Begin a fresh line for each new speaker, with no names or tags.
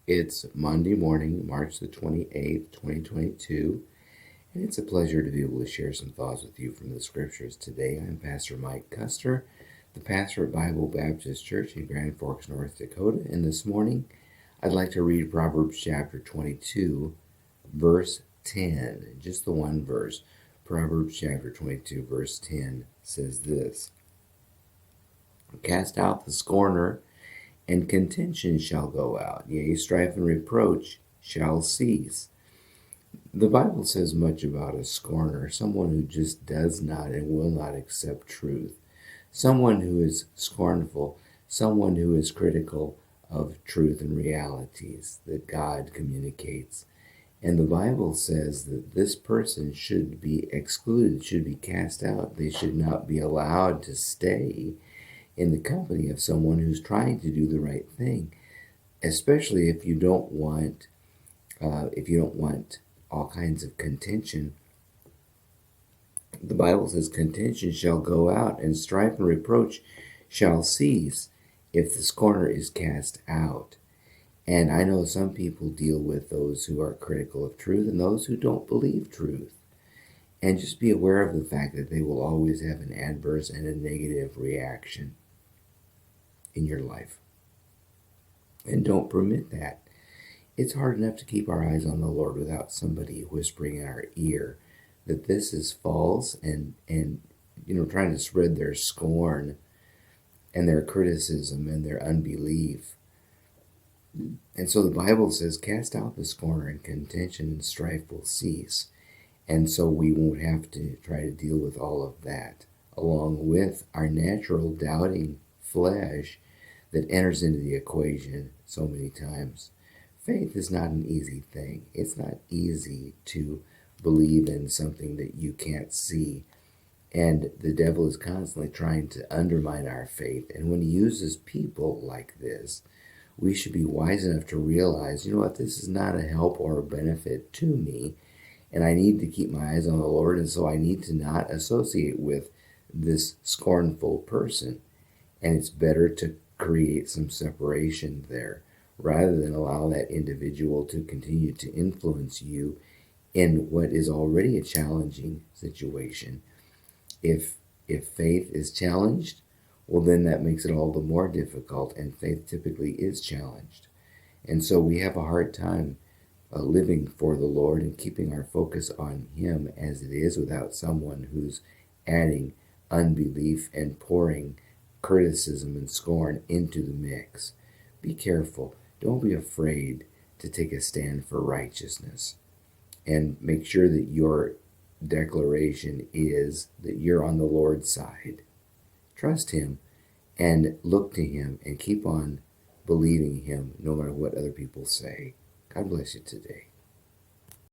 It's Monday morning, March the 28th, 2022, and it's a pleasure to be able to share some thoughts with you from the scriptures today. I'm Pastor Mike Custer, the pastor at Bible Baptist Church in Grand Forks, North Dakota, and this morning I'd like to read Proverbs chapter 22, verse 10, just the one verse. Proverbs chapter 22, verse 10 says this: "Cast out the scorner, and contention shall go out, yea, strife and reproach shall cease." The Bible says much about a scorner, someone who just does not and will not accept truth, someone who is scornful, someone who is critical of truth and realities that God communicates. And the Bible says that this person should be excluded, should be cast out. They should not be allowed to stay in the company of someone who's trying to do the right thing, especially if you don't want all kinds of contention. The Bible says contention shall go out, and strife and reproach shall cease if the scorner is cast out. And I know some people deal with those who are critical of truth and those who don't believe truth. And just be aware of the fact that they will always have an adverse and a negative reaction in your life. And don't permit that. It's hard enough to keep our eyes on the Lord without somebody whispering in our ear that this is false and trying to spread their scorn and their criticism and their unbelief. And so the Bible says, cast out the scorner, and contention and strife will cease. And so we won't have to try to deal with all of that, along with our natural doubting flesh that enters into the equation so many times. Faith is not an easy thing. It's not easy to believe in something that you can't see. And the devil is constantly trying to undermine our faith. And when he uses people like this, we should be wise enough to realize, this is not a help or a benefit to me. And I need to keep my eyes on the Lord. And so I need to not associate with this scornful person. And it's better to create some separation there rather than allow that individual to continue to influence you in what is already a challenging situation. If faith is challenged, well, then that makes it all the more difficult, and faith typically is challenged. And so we have a hard time living for the Lord and keeping our focus on Him as it is without someone who's adding unbelief and pouring criticism and scorn into the mix. Be careful. Don't be afraid to take a stand for righteousness. And make sure that your declaration is that you're on the Lord's side. Trust Him and look to Him and keep on believing Him no matter what other people say. God bless you today.